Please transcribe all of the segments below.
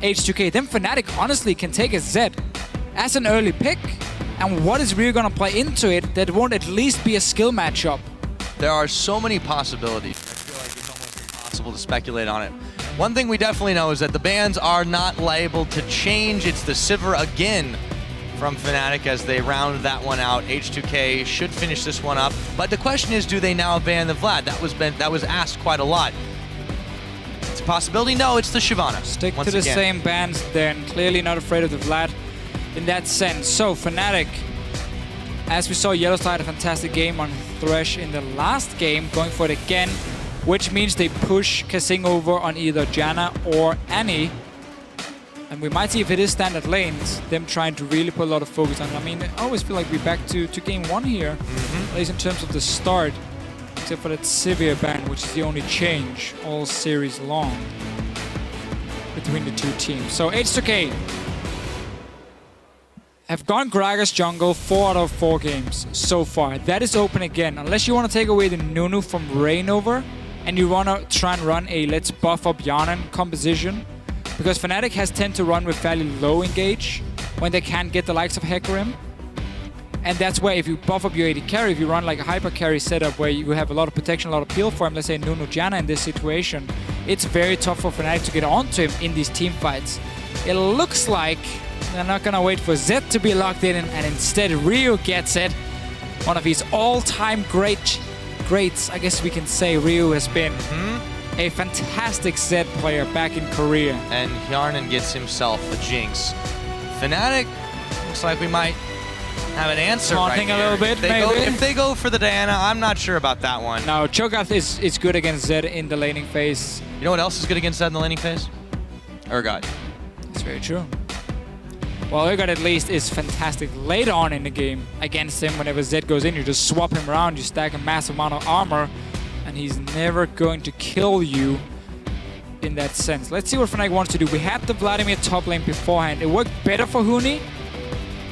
H2K, then Fnatic honestly can take a Z as an early pick. And what is really going to play into it that won't at least be a skill matchup? There are so many possibilities. I feel like it's almost impossible to speculate on it. One thing we definitely know is that the bans are not liable to change. It's the Sivir again from Fnatic as they round that one out. H2K should finish this one up. But the question is, do they now ban the Vlad? That was asked quite a lot. It's a possibility. No, it's the Shyvana. Stick to the same bans then. Clearly not afraid of the Vlad in that sense. So Fnatic, as we saw, YellowStar had a fantastic game on Thresh in the last game, going for it again, which means they push KaSing over on either Janna or Annie. And we might see, if it is standard lanes, them trying to really put a lot of focus on. I mean, I always feel like we're back to game one here, at least in terms of the start, except for that Sivir ban, which is the only change all series long between the two teams. So H2K have gone Gragas jungle 4 out of 4 games so far. That is open again, unless you want to take away the Nunu from Reignover and you want to try and run a let's buff up Hjarnan composition. Because Fnatic has tend to run with fairly low engage when they can't get the likes of Hecarim. And that's where if you buff up your AD carry, if you run like a hyper carry setup where you have a lot of protection, a lot of peel for him, let's say Nunu Janna in this situation, it's very tough for Fnatic to get onto him in these team fights. It looks like they're not gonna wait for Zed to be locked in and instead Ryu gets it. One of his all-time greats, I guess we can say. Ryu has been a fantastic Zed player back in Korea. And Hjarnan gets himself a Jinx. Fnatic, looks like we might have an answer Taunting right a little bit, maybe. If they go for the Diana, I'm not sure about that one. No, Cho'Gath is good against Zed in the laning phase. You know what else is good against Zed in the laning phase? Urgot. That's very true. Well, Urgot at least is fantastic later on in the game against him. Whenever Zed goes in, you just swap him around, you stack a massive amount of armor, and he's never going to kill you in that sense. Let's see what Fnatic wants to do. We had the Vladimir top lane beforehand. It worked better for Huni,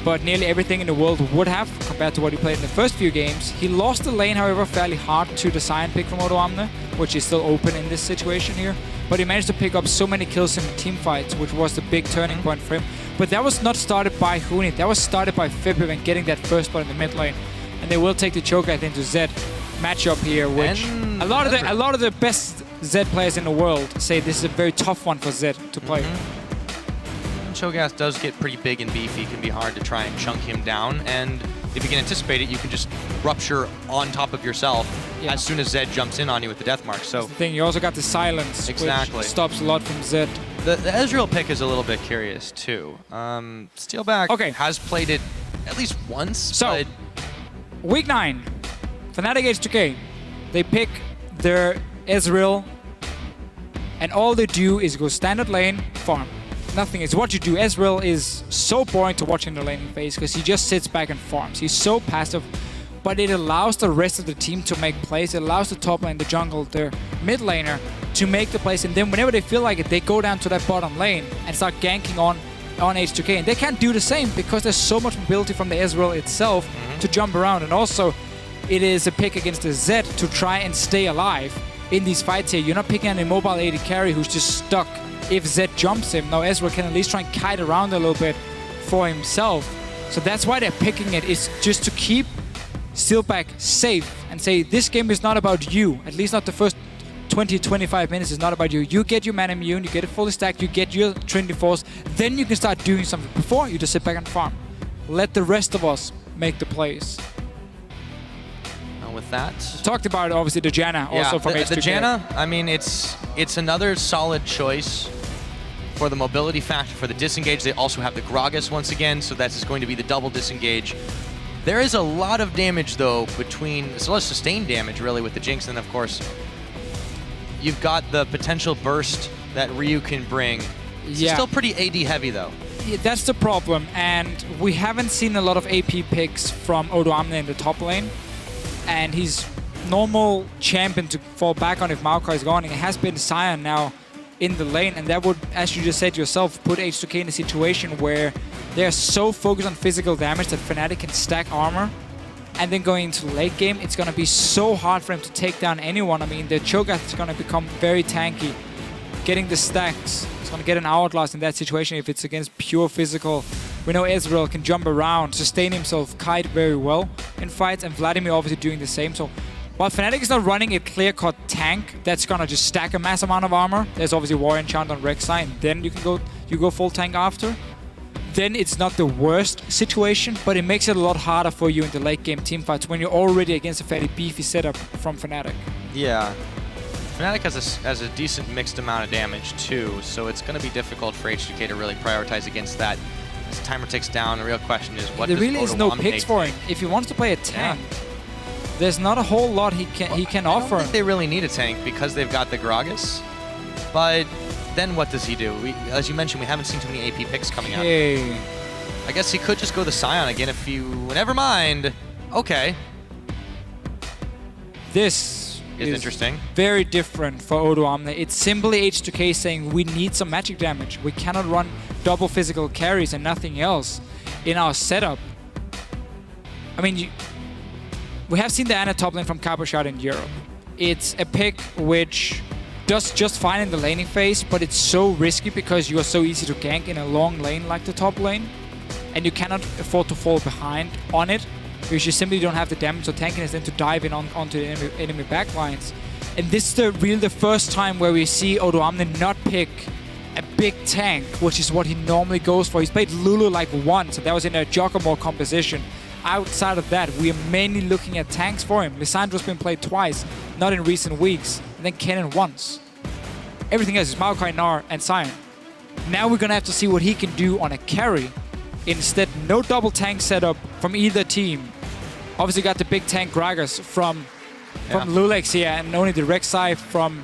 but nearly everything in the world would have compared to what he played in the first few games. He lost the lane, however, fairly hard to the Sion pick from Odoamne, which is still open in this situation here. But he managed to pick up so many kills in the team fights, which was the big turning point for him. But that was not started by Huni. That was started by Febiven getting that first blood in the mid lane. And they will take the Cho'Gath into Zed matchup here, which a lot of the best Zed players in the world say this is a very tough one for Zed to play. Cho'Gath does get pretty big and beefy. It can be hard to try and chunk him down, and if you can anticipate it, you can just rupture on top of yourself as soon as Zed jumps in on you with the death mark. So that's the thing, you also got the silence, which stops a lot from Zed. The Ezreal pick is a little bit curious too. Steelback has played it at least once. So, week 9, Fnatic H2K, they pick their Ezreal, and all they do is go standard lane, farm. Nothing is what you do. Ezreal is so boring to watch in the laning phase because he just sits back and farms. He's so passive, but it allows the rest of the team to make plays. It allows the top lane, the jungle, their mid laner to make the plays, and then whenever they feel like it, they go down to that bottom lane and start ganking on H2K. And they can't do the same because there's so much mobility from the Ezreal itself to jump around. And also, it is a pick against the Zed to try and stay alive in these fights here. You're not picking an immobile AD carry who's just stuck if Zed jumps him. Now Ezreal can at least try and kite around a little bit for himself. So that's why they're picking it, is just to keep Steelback safe and say, this game is not about you. At least not the first 20-25 minutes is not about you. You get your man immune, you get it fully stacked, you get your Trinity Force, then you can start doing something. Before, you just sit back and farm. Let the rest of us make the plays. With that, talked about obviously the Janna also from H2K. The Janna, I mean, it's another solid choice for the mobility factor, for the disengage. They also have the Gragas once again, so that's just going to be the double disengage. There is a lot of damage though between, it's a lot of sustained damage really with the Jinx, and of course you've got the potential burst that Ryu can bring. It's still pretty AD heavy though. Yeah, that's the problem, and we haven't seen a lot of AP picks from Odoamne in the top lane. And he's normal champion to fall back on if Maokai is gone. And it has been Sion now in the lane, and that would, as you just said yourself, put H2K in a situation where they're so focused on physical damage that Fnatic can stack armor. And then going into late game, it's going to be so hard for him to take down anyone. I mean, the Cho'Gath is going to become very tanky, getting the stacks He's going to get an hourglass in that situation if it's against pure physical. We know Ezreal can jump around, sustain himself, kite very well in fights, and Vladimir obviously doing the same. So while Fnatic is not running a clear-cut tank that's going to just stack a mass amount of armor, there's obviously Warrior Enchant on Rek'Sai, and then you go full tank after. Then it's not the worst situation, but it makes it a lot harder for you in the late game teamfights when you're already against a fairly beefy setup from Fnatic. Yeah. Fnatic has a decent mixed amount of damage too, so it's going to be difficult for H2K to really prioritize against that. As timer ticks down, the real question is what there does really is no picks for him. If he wants to play a tank, there's not a whole lot he can offer. I don't think they really need a tank because they've got the Gragas, but then what does he do? As you mentioned, we haven't seen too many AP picks coming out. I guess he could just go the Scion again if you... Never mind. Okay. This is interesting. Very different for Odoamne. It's simply H2K saying we need some magic damage. We cannot run double physical carries and nothing else in our setup. I mean, we have seen the Ana top lane from KaSing in Europe. It's a pick which does just fine in the laning phase, but it's so risky because you are so easy to gank in a long lane like the top lane, and you cannot afford to fall behind on it because you simply don't have the damage or tankiness then to dive in onto the enemy backlines. And this is the first time where we see Odoamne not pick a big tank, which is what he normally goes for. He's played Lulu like once, and that was in a Joggermore composition. Outside of that, we are mainly looking at tanks for him. Lissandro's been played twice, not in recent weeks, and then Kennen once. Everything else is Maokai, Gnar, and Sion. Now we're gonna have to see what he can do on a carry. Instead, no double tank setup from either team. Obviously got the big tank Gragas from loulex here, and only the Rek'Sai from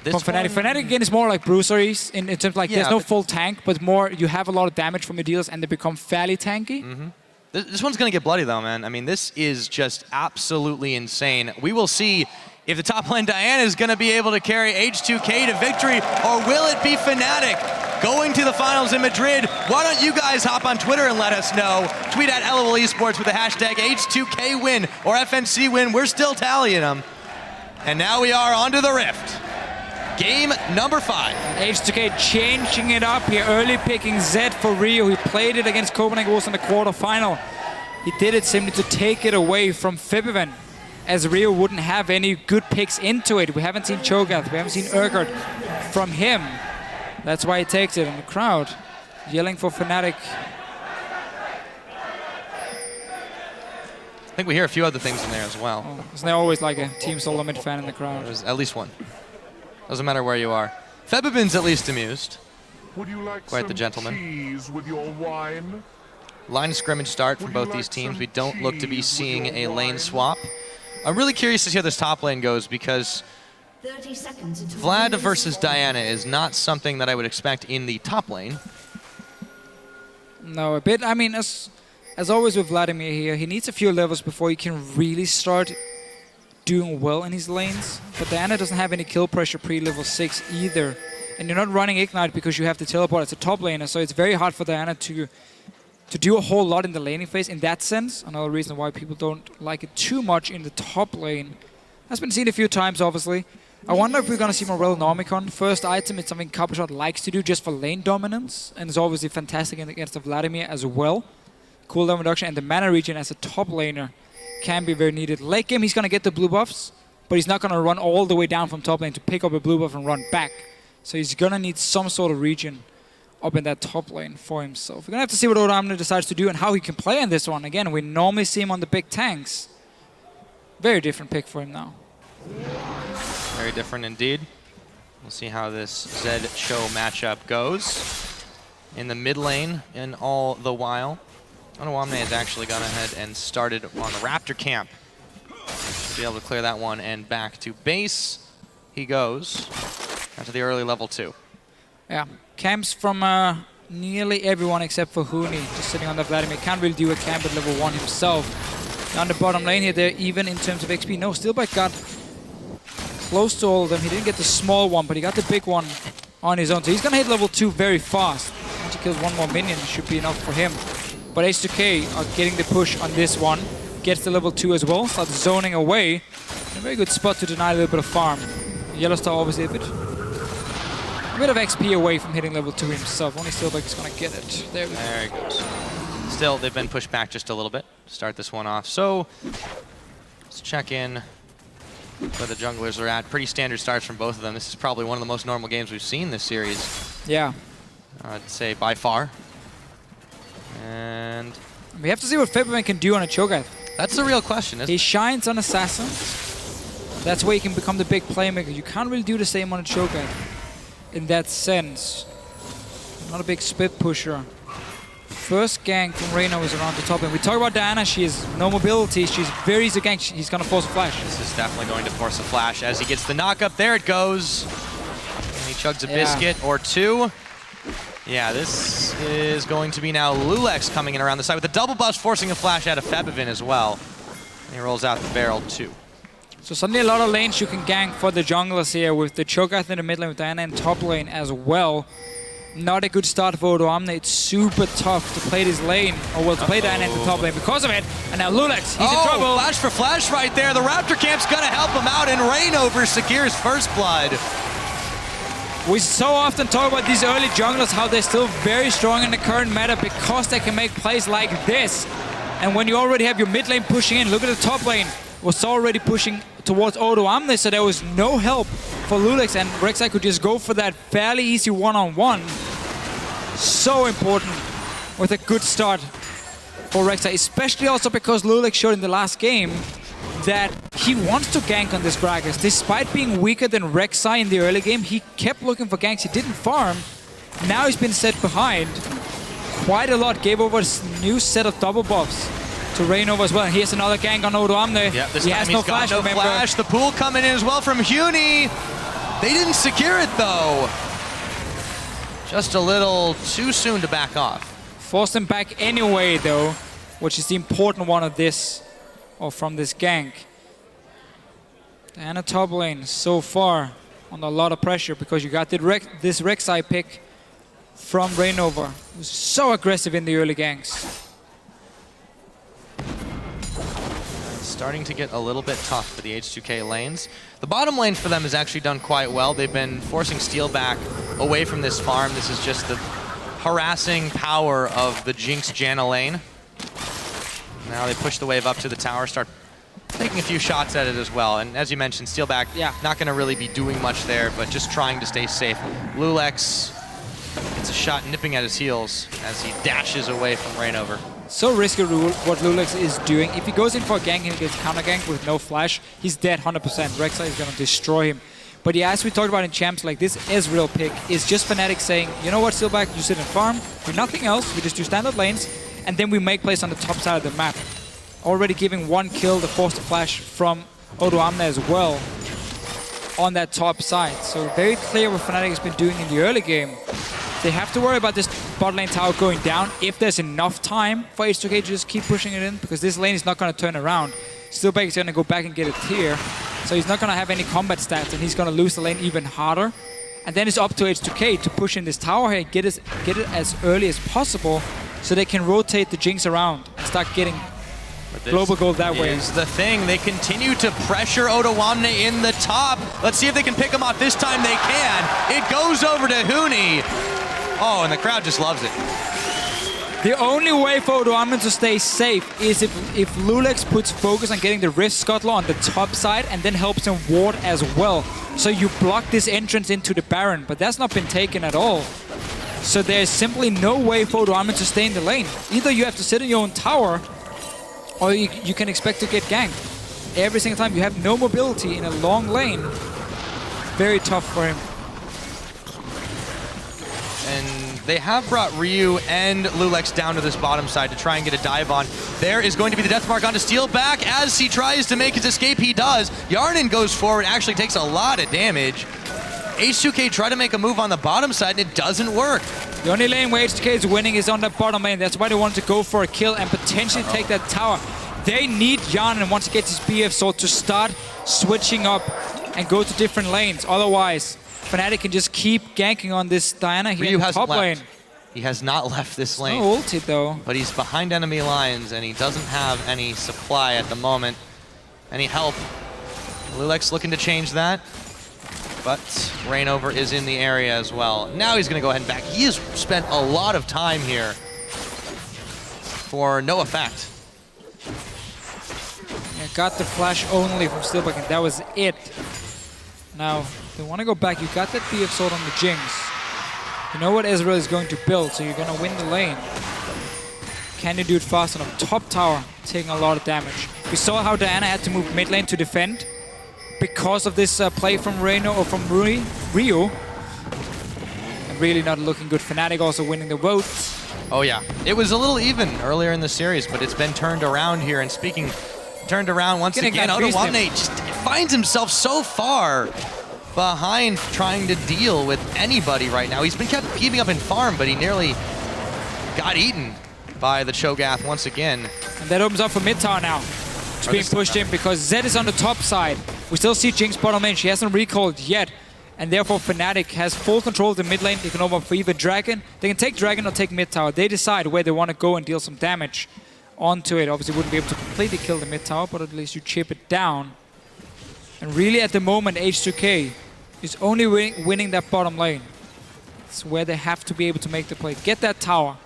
Fnatic. Fnatic again is more like bruiseries in terms of like there's no full tank, but more you have a lot of damage from your deals and they become fairly tanky. This one's going to get bloody though, man. I mean, this is just absolutely insane. We will see if the top lane Diana is going to be able to carry H2K to victory, or will it be Fnatic going to the finals in Madrid? Why don't you guys hop on Twitter and let us know. Tweet at LOL Esports with the hashtag H2K win or FNC win. We're still tallying them. And now we are onto the Rift. Game number 5. H2K changing it up here, early picking Zed for Rio. He played it against Copenhagen Wolves in the quarterfinal. He did it simply to take it away from Febiven, as Rio wouldn't have any good picks into it. We haven't seen Cho'Gath, we haven't seen Urgot from him. That's why he takes it, and the crowd yelling for Fnatic. I think we hear a few other things in there as well. Oh, isn't there always like a Team Solomid fan in the crowd? There's at least one. Doesn't matter where you are. Febiven's at least amused. Would you like Quite the some gentleman. cheese with your wine? Line of scrimmage start from both these teams. We don't look to be seeing a lane swap. I'm really curious to see how this top lane goes because 30 seconds until Vlad versus Diana is not something that I would expect in the top lane. No, a bit. I mean, as always with Vladimir here, he needs a few levels before he can really start doing well in his lanes. But Diana doesn't have any kill pressure pre-level 6 either. And you're not running Ignite because you have the teleport as a top laner, so it's very hard for Diana to do a whole lot in the laning phase in that sense. Another reason why people don't like it too much in the top lane. Has been seen a few times, obviously. I wonder if we're going to see Morel Nomicon. First item, it's something KaSing likes to do just for lane dominance, and it's obviously fantastic against the Vladimir as well. Cooldown reduction and the mana regen as a top laner can be very needed. Late game, he's going to get the blue buffs, but he's not going to run all the way down from top lane to pick up a blue buff and run back. So he's going to need some sort of regen up in that top lane for himself. We're going to have to see what Odoamne decides to do and how he can play in this one. Again, we normally see him on the big tanks. Very different pick for him now. Very different indeed. We'll see how this Zed Cho matchup goes. In the mid lane, and all the while, Odoamne has actually gone ahead and started on the Raptor camp. Should be able to clear that one and back to base. He goes to the early level 2. Yeah, camps from nearly everyone except for Huni, just sitting on the Vladimir. Can't really do a camp at level 1 himself. Down the bottom lane here, they're even in terms of XP. No, Steelback got close to all of them. He didn't get the small one, but he got the big one on his own. So he's going to hit level 2 very fast. Once he kills one more minion, it should be enough for him. But H2K are getting the push on this one. Gets the level 2 as well, starts zoning away. A very good spot to deny a little bit of farm. YellowStar obviously a bit A bit of XP away from hitting level 2 himself. Only Steelback is going to get it. There we go. There he goes. Still, they've been pushed back just a little bit to start this one off. So, let's check in where the junglers are at. Pretty standard starts from both of them. This is probably one of the most normal games we've seen this series. Yeah. I'd say by far. And we have to see what Febiven can do on a Cho'Gath. that's the real question, isn't it? He shines on Assassin. That's where he can become the big playmaker. You can't really do the same on a Cho'Gath in that sense. Not a big spit pusher. First gank from Reignover is around the top lane. We talk about Janna, she has no mobility. She's very easy to gank. He's going to force a flash. This is definitely going to force a flash as he gets the knock up. There it goes. And he chugs a biscuit or two. Yeah, this is going to be now loulex coming in around the side with the double buff, forcing a flash out of Febiven as well. And he rolls out the barrel too. So suddenly a lot of lanes you can gank for the junglers here with the Cho'Gath in the mid lane with Janna in top lane as well. Not a good start for Odoamne. It's super tough to play this lane, or well, to play Janna in the top lane because of it. And now loulex, he's in trouble. Flash for flash right there. The Raptor camp's gonna help him out, and Reignover secures first blood. We so often talk about these early junglers, how they're still very strong in the current meta because they can make plays like this. And when you already have your mid lane pushing in, look at the top lane, was already pushing towards Odoamne, so there was no help for loulex, and Rek'Sai could just go for that fairly easy one-on-one. So important with a good start for Rek'Sai, especially also because loulex showed in the last game that he wants to gank on this Gragas. Despite being weaker than Rek'Sai in the early game, he kept looking for ganks. He didn't farm. Now he's been set behind quite a lot. Gave over his new set of double buffs to Reignover as well. And here's another gank on Odoamne. Yeah, this he time has he's no got flash, no remember. flash. The pool coming in as well from Huni. They didn't secure it though. Just a little too soon to back off. Forced him back anyway though, which is the important one of this, or from this gank. And a top lane so far under a lot of pressure because you got this Rek'Sai pick from Reignover, who's so aggressive in the early ganks. Starting to get a little bit tough for the H2K lanes. The bottom lane for them has actually done quite well. They've been forcing Steelback away from this farm. This is just the harassing power of the Jinx Janna lane. Now they push the wave up to the tower, start taking a few shots at it as well. And as you mentioned, Steelback not going to really be doing much there, but just trying to stay safe. loulex gets a shot nipping at his heels as he dashes away from Reignover. So risky what loulex is doing. If he goes in for a gank and he gets counter ganked with no flash, he's dead 100%. Rek'Sai is going to destroy him. But yeah, as we talked about in champs, like this Ezreal pick is just Fnatic saying, you know what, Steelback, you sit and farm, do nothing else, we just do standard lanes, and then we make plays on the top side of the map. Already giving one kill, the forced flash from Odoamne as well on that top side. So very clear what Fnatic has been doing in the early game. They have to worry about this bot lane tower going down if there's enough time for H2K to just keep pushing it in, because this lane is not going to turn around. Steelback is going to go back and get a tier, so he's not going to have any combat stats, and he's going to lose the lane even harder. And then it's up to H2K to push in this tower here, get it as early as possible, so they can rotate the Jinx around and start getting global gold that way. Is the thing. They continue to pressure Odoamne in the top. Let's see if they can pick him off. This time they can. It goes over to Huni. Oh, and the crowd just loves it. The only way for Odoamne to stay safe is if loulex puts focus on getting the Rift Scuttler on the top side and then helps him ward as well. So you block this entrance into the Baron, but that's not been taken at all. So there's simply no way for Odoamne to stay in the lane. Either you have to sit in your own tower, or you can expect to get ganked. Every single time you have no mobility in a long lane, very tough for him. And they have brought Ryu and loulex down to this bottom side to try and get a dive on. There is going to be the death mark onto Steelback as he tries to make his escape. He does. Hjarnan goes forward, actually takes a lot of damage. H2K try to make a move on the bottom side and it doesn't work. The only lane where H2K is winning is on the bottom lane. That's why they wanted to go for a kill and potentially take that tower. They need Hjarnan once he gets his BF sword to start switching up and go to different lanes. Otherwise, Fnatic can just keep ganking on this Diana here in the top lane. He has not left this lane. No ulti though. But he's behind enemy lines and he doesn't have any supply at the moment. Any help. loulex looking to change that. But Reignover is in the area as well. Now he's going to go ahead and back. He has spent a lot of time here for no effect. Yeah, got the flash only from Steelback, and that was it. Now, they want to go back. You got that BF sword on the Jinx. You know what Ezreal is going to build, so you're going to win the lane. Can you do it fast enough? Top tower, taking a lot of damage. We saw how Diana had to move mid lane to defend because of this play from Reignover or from Rio. And really not looking good. Fnatic also winning the votes. Oh yeah, it was a little even earlier in the series, but it's been turned around here. And speaking, turned around once again, Odoamne just finds himself so far behind trying to deal with anybody right now. He's been keeping up in farm, but he nearly got eaten by the Cho'Gath once again. And that opens up for mid tower now. It's being pushed in because Zed is on the top side. We still see Jinx bottom lane. She hasn't recalled yet. And therefore Fnatic has full control of the mid lane. They can open up for either Dragon. They can take Dragon or take mid tower. They decide where they want to go and deal some damage onto it. Obviously wouldn't be able to completely kill the mid tower, but at least you chip it down. And really at the moment H2K is only winning that bottom lane. It's where they have to be able to make the play. Get that tower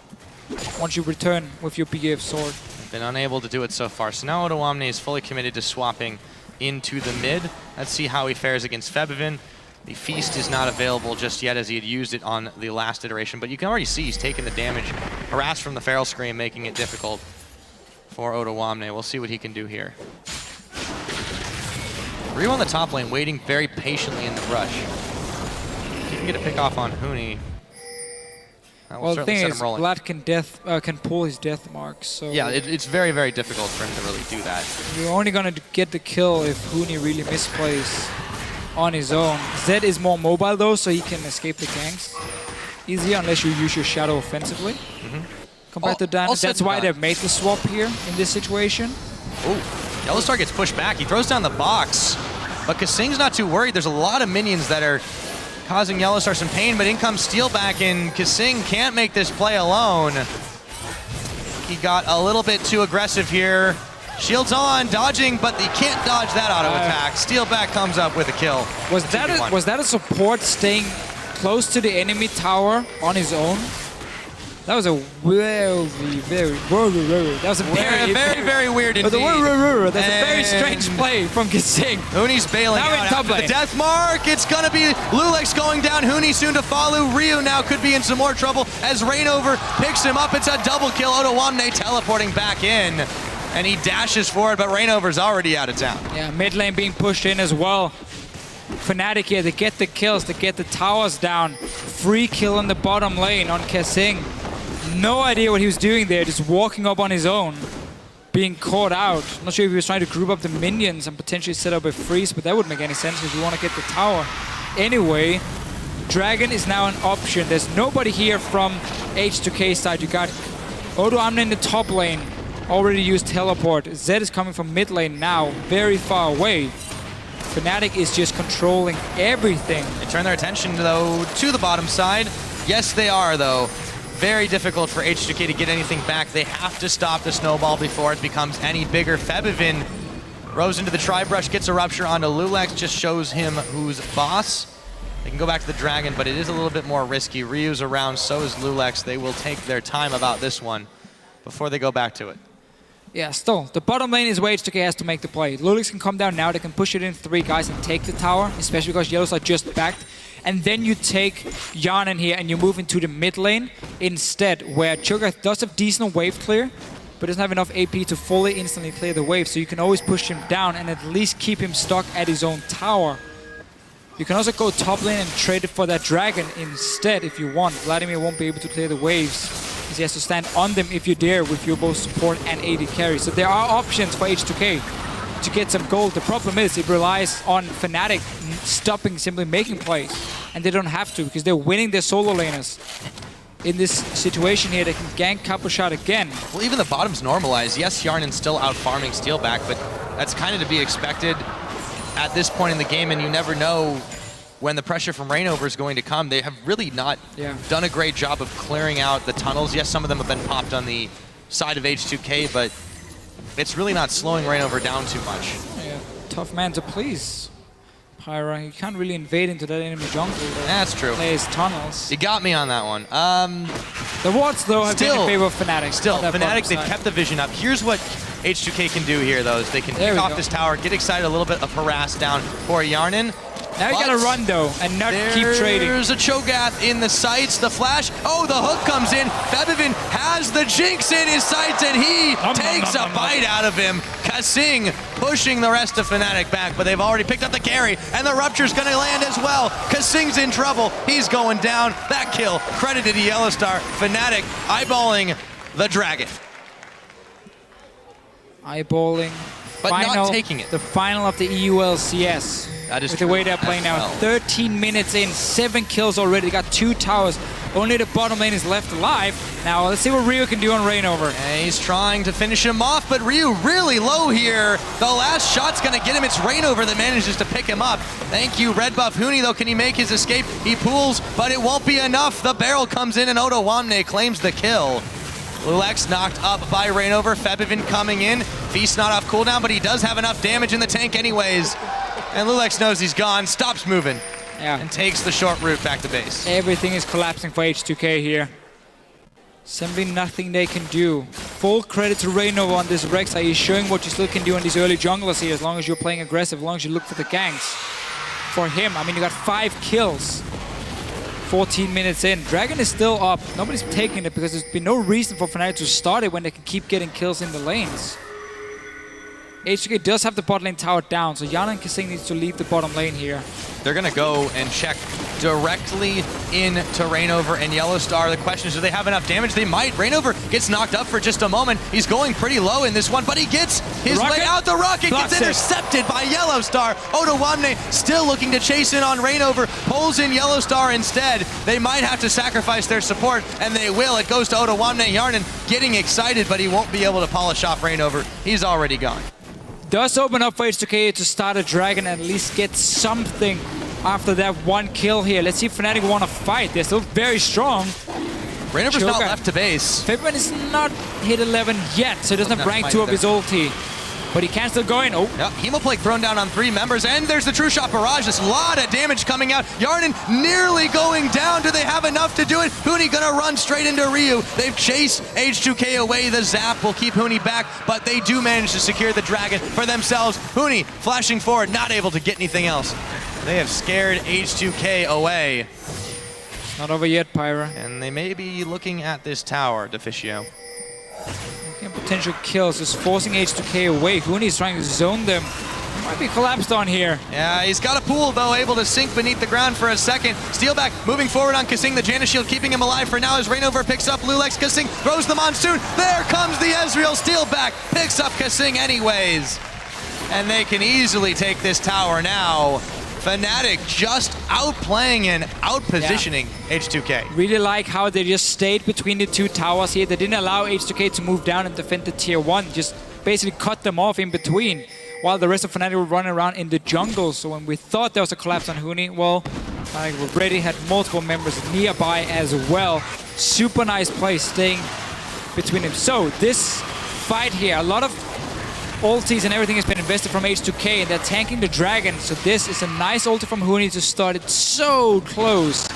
once you return with your BF sword. Been unable to do it so far. So now Odoamne is fully committed to swapping into the mid. Let's see how he fares against Febiven. The Feast is not available just yet as he had used it on the last iteration, but you can already see he's taking the damage. Harassed from the Feral Scream, making it difficult for Odoamne. We'll see what he can do here. Ryu on the top lane, waiting very patiently in the brush. He can get a pick off on Huni. Well, the thing is, Vlad can pull his death marks, so... Yeah, it's very, very difficult for him to really do that. You're only going to get the kill if Huni really misplays on his own. Zed is more mobile though, so he can escape the ganks easier unless you use your shadow offensively. Compared to Diana, that's why they've made the swap here in this situation. Oh, YellowStar gets pushed back. He throws down the box, but KaSing's not too worried. There's a lot of minions that are causing YellowStar some pain, but in comes Steelback, and KaSing can't make this play alone. He got a little bit too aggressive here. Shields on, dodging, but he can't dodge that auto attack. Steelback comes up with a kill. Was that a support staying close to the enemy tower on his own? That was a very weird indeed. That's a very strange play from KaSing. Huni's bailing out after the death mark. It's going to be loulex going down. Huni soon to follow. Ryu now could be in some more trouble as Reignover picks him up. It's a double kill. Odoamne teleporting back in. And he dashes forward, but Reignover's already out of town. Yeah, mid lane being pushed in as well. Fnatic here, they get the kills, they get the towers down. Free kill on the bottom lane on KaSing. No idea what he was doing there, just walking up on his own. Being caught out. Not sure if he was trying to group up the minions and potentially set up a freeze, but that wouldn't make any sense because you want to get the tower. Anyway, Dragon is now an option. There's nobody here from H2K side. You got Odoamne in the top lane. Already used teleport. Zed is coming from mid lane now, very far away. Fnatic is just controlling everything. They turn their attention, though, to the bottom side. Yes, they are, though. Very difficult for H2K to get anything back. They have to stop the snowball before it becomes any bigger. Febiven rows into the tri-brush, gets a rupture onto loulex, just shows him who's boss. They can go back to the Dragon, but it is a little bit more risky. Ryu's around, so is loulex. They will take their time about this one before they go back to it. Yeah, still, the bottom lane is where H2K has to make the play. loulex can come down now, they can push it in 3 guys and take the tower, especially because YellowStar just backed. And then you take Hjarnan here and you move into the mid lane instead, where Cho'Gath does have decent wave clear, but doesn't have enough AP to fully instantly clear the wave, so you can always push him down and at least keep him stuck at his own tower. You can also go top lane and trade it for that Dragon instead if you want. Vladimir won't be able to clear the waves, because he has to stand on them if you dare with your both support and AD carry. So there are options for H2K to get some gold. The problem is it relies on Fnatic stopping simply making plays, and they don't have to because they're winning their solo laners. In this situation here, they can gank KaSing again. Well, even the bottom's normalized. Yes, Hjarnan's still out farming Steelback, but that's kind of to be expected at this point in the game, and you never know when the pressure from Reignover is going to come. They have really not done a great job of clearing out the tunnels. Yes, some of them have been popped on the side of H2K, but it's really not slowing Reignover down too much. Yeah, tough man to please. Pyra, you can't really invade into that enemy jungle. That's true. Plays tunnels. You got me on that one. The wards, though, have been in favor of Fnatic. Still, on that Fnatic, bottom they've side. kept the vision up. Here's what H2K can do here, though, is they can There pick we off go. this tower, get excited, a little bit of harass down for Hjarnan. Now you gotta run, though, and not keep trading. There's a Cho'Gath in the sights, the flash. Oh, the hook comes in. Febiven has the Jinx in his sights, and he takes a bite out of him. KaSing pushing the rest of Fnatic back, but they've already picked up the carry, and the Rupture's gonna land as well. KaSing's in trouble. He's going down. That kill credited to YellowStar. Fnatic eyeballing the dragon. Eyeballing. But final, not taking it. The final of the EU LCS. That is with true the way they're playing as now. well. 13 minutes in, 7 kills already. They got 2 towers. Only the bottom lane is left alive. Now let's see what Ryu can do on Reignover. And he's trying to finish him off, but Ryu really low here. The last shot's gonna get him. It's Reignover that manages to pick him up. Thank you, red buff Huni, though. Can he make his escape? He pulls, but it won't be enough. The barrel comes in, and Odoamne claims the kill. loulex knocked up by Reignover. Febiven coming in. Feast not off cooldown, but he does have enough damage in the tank anyways. And loulex knows he's gone, stops moving, and takes the short route back to base. Everything is collapsing for H2K here. Simply nothing they can do. Full credit to Reignover on this Rek'Sai. He's showing what you still can do on these early junglers here, as long as you're playing aggressive, as long as you look for the ganks. For him, I mean, you got 5 kills. 14 minutes in. Dragon is still up. Nobody's taking it because there's been no reason for Fnatic to start it when they can keep getting kills in the lanes. H2K does have the bot lane tower down, so Janna and KaSing needs to leave the bottom lane here. They're gonna go and check directly into Reignover and YellowStar. The question is, do they have enough damage? They might. Reignover gets knocked up for just a moment. He's going pretty low in this one, but he gets his way out. The rocket gets intercepted by YellowStar. Odoamne still looking to chase in on Reignover, pulls in YellowStar instead. They might have to sacrifice their support, and they will. It goes to Odoamne. Hjarnan getting excited, but he won't be able to polish off Reignover. He's already gone. Does open up for H2K to start a dragon and at least get something after that 1 kill here. Let's see if Fnatic want to fight. They're still very strong. Reignover's not left to base. Febiven is not hit 11 yet, so he doesn't have rank 2 of his ulti. But he can still go in. Oh. Yep, Hemoplague thrown down on 3 members, and there's the True Shot Barrage. There's a lot of damage coming out. Hjarnan nearly going down. Do they have enough to do it? Huni gonna run straight into Ryu. They've chased H2K away. The zap will keep Huni back, but they do manage to secure the dragon for themselves. Huni flashing forward, not able to get anything else. They have scared H2K away. Not over yet, Pyra. And they may be looking at this tower, Deficio. Potential kills, just forcing H2K away. Huni is trying to zone them. Might be collapsed on here. Yeah, he's got a pool, though, able to sink beneath the ground for a second. Steelback moving forward on KaSing, the Janna shield keeping him alive for now as Reignover picks up loulex. KaSing throws the Monsoon. There comes the Ezreal. Steelback picks up KaSing anyways. And they can easily take this tower now. Fnatic just outplaying and outpositioning H2K. Really like how they just stayed between the 2 towers here. They didn't allow H2K to move down and defend the tier 1. Just basically cut them off in between, while the rest of Fnatic were running around in the jungle. So when we thought there was a collapse on Huni, well, Fnatic already had multiple members nearby as well. Super nice play staying between them. So this fight here, a lot of ultis and everything has been invested from H2K, and they're tanking the dragon. So this is a nice ulti from Huni to start it so close.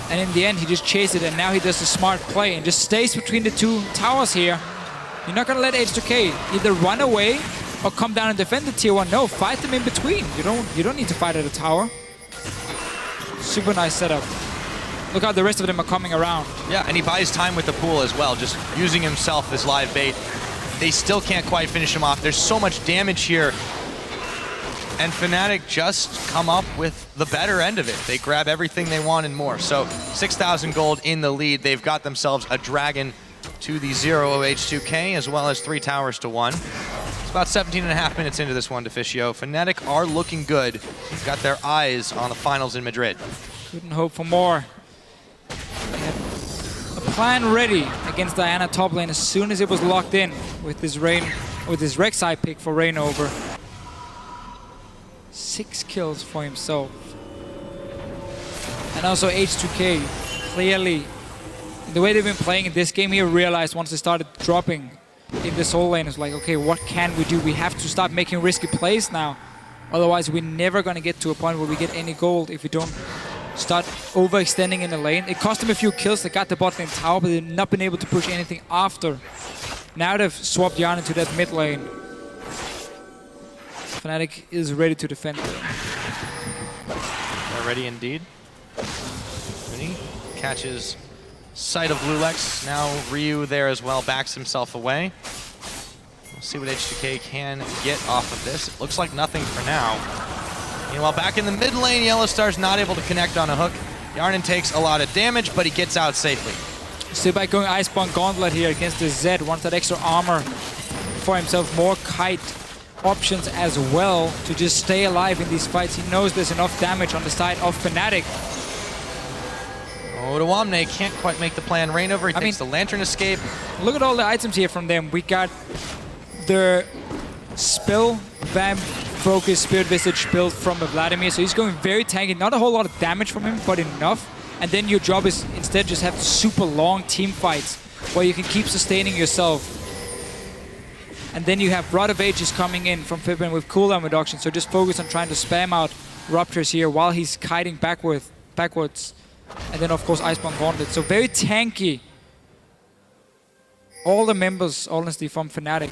And in the end, he just chased it, and now he does a smart play and just stays between the 2 towers here. You're not gonna let H2K either run away or come down and defend the tier 1. No, fight them in between. You don't need to fight at a tower. Super nice setup. Look how the rest of them are coming around. Yeah, and he buys time with the pool as well, just using himself as live bait. They still can't quite finish him off. There's so much damage here. And Fnatic just come up with the better end of it. They grab everything they want and more. So 6,000 gold in the lead. They've got themselves a dragon to the 0 of H2K, as well as 3 towers to 1. It's about 17.5 minutes into this one, Deficio. Fnatic are looking good. They've got their eyes on the finals in Madrid. Couldn't hope for more. Plan ready against Diana top lane as soon as it was locked in with this Rek'Sai pick for Reignover. 6 kills for himself. And also H2K clearly, the way they've been playing in this game, he realized once they started dropping in this whole lane, it's like, okay, what can we do? We have to start making risky plays now. Otherwise, we're never going to get to a point where we get any gold if we don't start overextending in the lane. It cost them a few kills. They got the bot lane tower, but they've not been able to push anything after. Now they've swapped Hjarnan to that mid lane. Fnatic is ready to defend. They're ready indeed. Huni catches sight of loulex. Now Ryu there as well, backs himself away. We'll see what H2K can get off of this. It looks like nothing for now. Meanwhile, back in the mid lane, YellowStar's not able to connect on a hook. Hjarnan takes a lot of damage, but he gets out safely. Steelback going Iceborne Gauntlet here against the Zed. Wants that extra armor for himself. More kite options as well to just stay alive in these fights. He knows there's enough damage on the side of Fnatic. Odoamne can't quite make the plan. Reignover, he takes the Lantern escape. Look at all the items here from them. We got the Spell, Vamp, Focus, Spirit Visage build from Vladimir. So he's going very tanky. Not a whole lot of damage from him, but enough. And then your job is instead just have super long team fights where you can keep sustaining yourself. And then you have Rod of Ages coming in from Febiven with cooldown reduction. So just focus on trying to spam out Ruptures here while he's kiting backwards. And then of course Iceborne Gauntlet. So very tanky. All the members, honestly, from Fnatic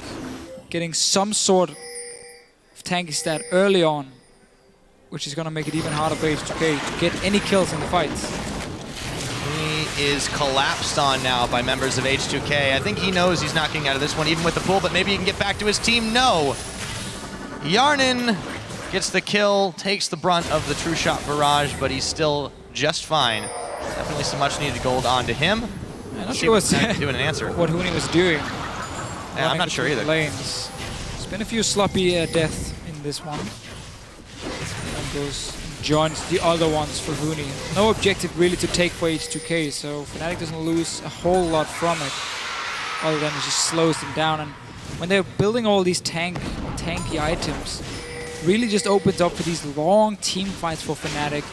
getting some sort of tanky stat early on, which is going to make it even harder for H2K to get any kills in the fights. He is collapsed on now by members of H2K. I think he knows he's not getting out of this one, even with the pull, but maybe he can get back to his team. No! Hjarnan gets the kill, takes the brunt of the true shot barrage, but he's still just fine. Definitely some much needed gold onto him. I'm not sure what's doing an answer. what Huni was doing. Yeah, I'm not sure either. Lanes. There's been a few sloppy deaths in this one. And goes joins the other ones for Huni. No objective really to take for H2K, so Fnatic doesn't lose a whole lot from it, other than it just slows them down. And when they're building all these tanky items, really just opens up for these long team fights for Fnatic,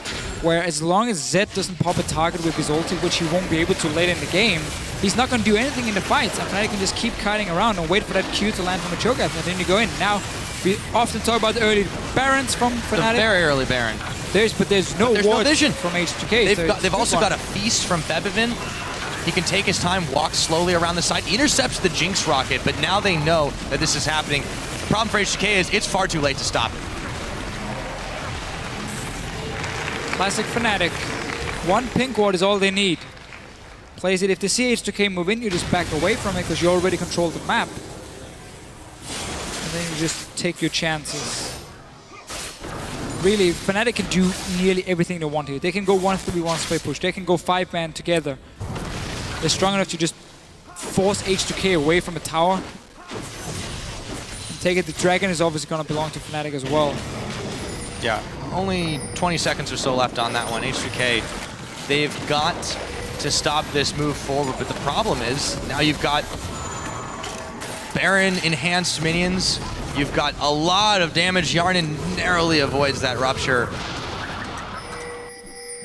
where as long as Zed doesn't pop a target with his ulti, which he won't be able to later in the game, he's not going to do anything in the fights, and Fnatic can just keep kiting around and wait for that Q to land from a Cho'Gath, and then you go in. Now, we often talk about the early Barons from Fnatic. The very early Baron. There's no vision from H2K. They've also got a feast from Febiven. He can take his time, walk slowly around the side, intercepts the Jinx rocket, but now they know that this is happening. The problem for H2K is it's far too late to stop it. Classic Fnatic. One pink ward is all they need. Plays it. If they see H2K move in, you just back away from it because you already control the map. And then you just take your chances. Really, Fnatic can do nearly everything they want here. They can go 1-3-1 spray push. They can go 5-man together. They're strong enough to just force H2K away from a tower. And take it. The dragon is obviously going to belong to Fnatic as well. Yeah, only 20 seconds or so left on that one. H2K, they've got to stop this move forward, but the problem is now you've got Baron enhanced minions. You've got a lot of damage. Hjarnan narrowly avoids that rupture.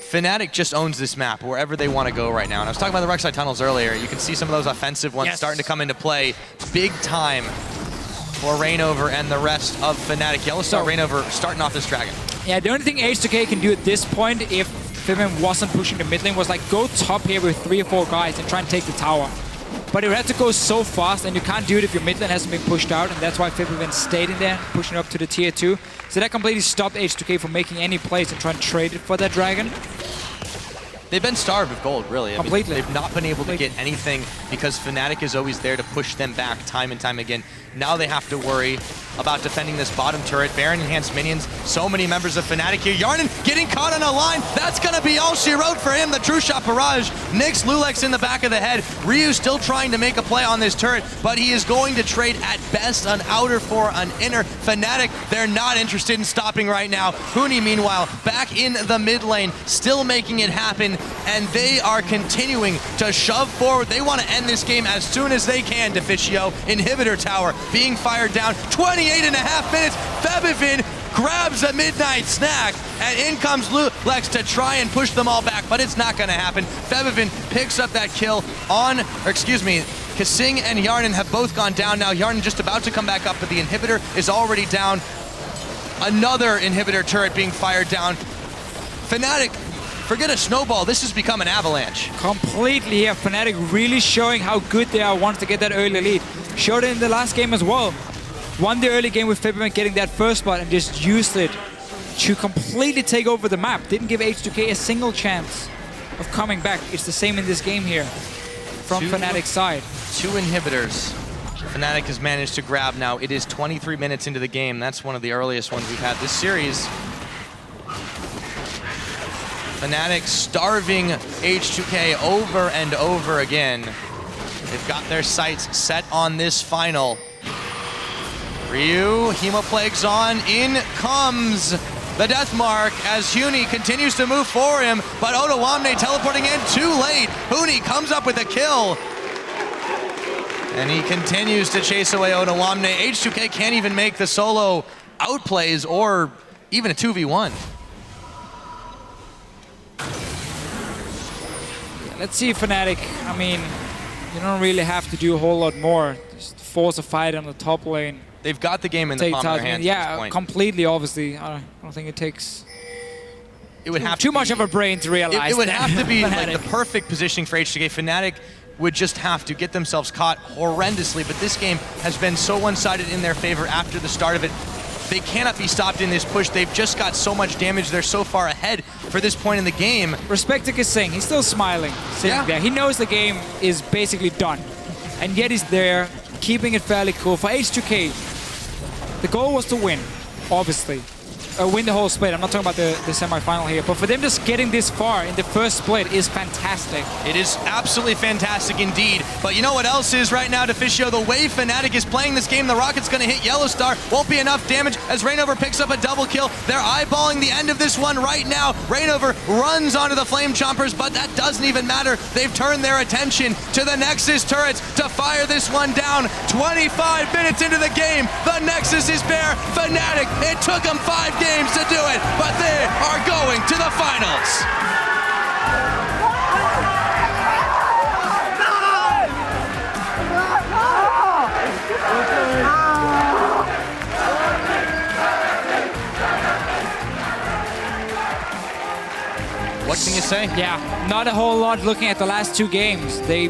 Fnatic just owns this map wherever they want to go right now. And I was talking about the Rek'Sai tunnels earlier. You can see some of those offensive ones starting to come into play big time for Reignover and the rest of Fnatic. YellowStar, Reignover starting off this dragon. Yeah, the only thing H2K can do at this point, if Febiven wasn't pushing the mid lane, was like go top here with 3 or 4 guys and try and take the tower. But it had to go so fast, and you can't do it if your mid lane hasn't been pushed out, and that's why Febiven stayed in there, pushing up to the tier 2. So that completely stopped H2K from making any plays and trying to trade it for that dragon. They've been starved of gold, really. Completely. They've not been able to get anything because Fnatic is always there to push them back time and time again. Now they have to worry about defending this bottom turret. Baron enhanced minions. So many members of Fnatic here. Hjarnan getting caught on a line. That's going to be all she wrote for him. The true shot barrage. Nicks loulex in the back of the head. Ryu still trying to make a play on this turret, but he is going to trade at best an outer for an inner. Fnatic, they're not interested in stopping right now. Huni, meanwhile, back in the mid lane, still making it happen, and they are continuing to shove forward. They want to end this game as soon as they can. Deficio, inhibitor tower being fired down. 28.5 minutes. Febiven grabs a midnight snack, and in comes loulex to try and push them all back, but it's not going to happen. Febiven picks up that kill on, KaSing and Hjarnan have both gone down now. Hjarnan just about to come back up, but the inhibitor is already down. Another inhibitor turret being fired down. Fnatic, forget a snowball. This has become an avalanche. Completely here. Fnatic really showing how good they are once they get that early lead. Showed it in the last game as well. Won the early game with Febiven getting that first spot and just used it to completely take over the map. Didn't give H2K a single chance of coming back. It's the same in this game here from Fnatic's side. 2 inhibitors. Fnatic has managed to grab now. It is 23 minutes into the game. That's one of the earliest ones we've had this series. Fnatic starving H2K over and over again. They've got their sights set on this final. Ryu, Hemoplague's on, in comes the death mark as Huni continues to move for him, but Odoamne teleporting in too late. Huni comes up with a kill. And he continues to chase away Odoamne. H2K can't even make the solo outplays or even a 2v1. Let's see Fnatic. I mean, you don't really have to do a whole lot more. Just force a fight on the top lane. They've got the game in the palm of their hands at this point. Completely, obviously. I don't think it takes too much of a brain to realize. It would have to be like the perfect positioning for H2K. Fnatic would just have to get themselves caught horrendously, but this game has been so one-sided in their favor after the start of it. They cannot be stopped in this push. They've just got so much damage. They're so far ahead for this point in the game. Respect to KaSing. He's still smiling, sitting there. He knows the game is basically done, and yet he's there, keeping it fairly cool. For H2K, the goal was to win, obviously. Win the whole split. I'm not talking about the semi-final here, but for them just getting this far in the first split is fantastic. It is absolutely fantastic indeed. But you know what else is right now, Deficio? The way Fnatic is playing this game, the rocket's going to hit YellowStar. Won't be enough damage as Reignover picks up a double kill. They're eyeballing the end of this one right now. Reignover runs onto the Flame Chompers, but that doesn't even matter. They've turned their attention to the Nexus turrets to fire this one down. 25 minutes into the game, the Nexus is bare. Fnatic, it took them 5 games to do it, but they are going to the finals. What can you say? Yeah, not a whole lot looking at the last 2 games. They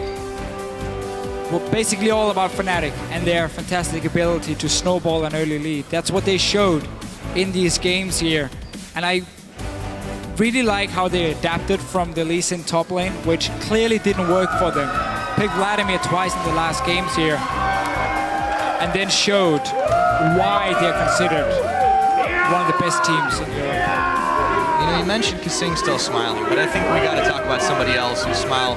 were basically all about Fnatic and their fantastic ability to snowball an early lead. That's what they showed in these games here. And I really like how they adapted from the Lee Sin top lane, which clearly didn't work for them. Picked Vladimir twice in the last games here, and then showed why they're considered one of the best teams in Europe. You know, you mentioned KaSing still smiling, but I think we got to talk about somebody else whose smile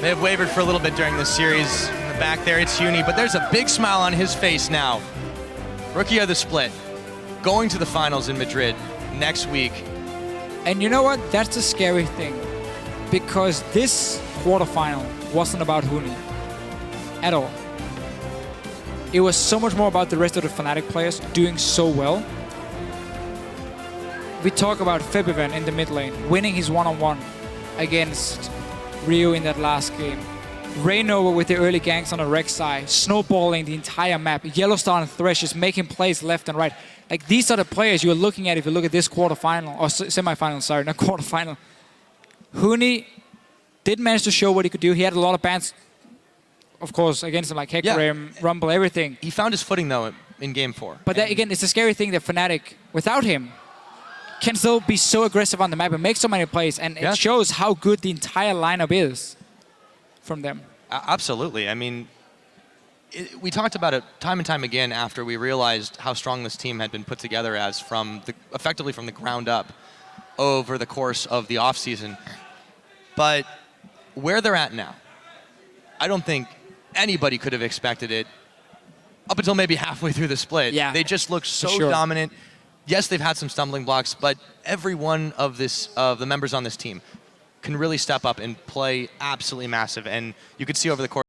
may have wavered for a little bit during this series. In the back there, it's Huni, but there's a big smile on his face now. Rookie of the split, going to the finals in Madrid next week. And you know what? That's the scary thing, because this quarterfinal wasn't about Huni at all. It was so much more about the rest of the Fnatic players doing so well. We talk about Febiven in the mid lane, winning his one-on-one against Ryu in that last game. Reignover with the early ganks on a Rek'Sai, snowballing the entire map. YellowStar and Thresh is making plays left and right. Like, these are the players you're looking at if you look at this quarterfinal, or semi-final, sorry, not quarterfinal. Huni did manage to show what he could do. He had a lot of bans, of course, against him, like Hecarim, Rumble, everything. He found his footing, though, in Game 4. But that, again, it's a scary thing that Fnatic, without him, can still be so aggressive on the map and make so many plays. And it shows how good the entire lineup is from them. Absolutely. I mean, we talked about it time and time again after we realized how strong this team had been put together as effectively from the ground up over the course of the offseason. But where they're at now, I don't think anybody could have expected it up until maybe halfway through the split. Yeah, they just look so dominant. Yes, they've had some stumbling blocks, but every one of the members on this team can really step up and play absolutely massive. And you could see over the course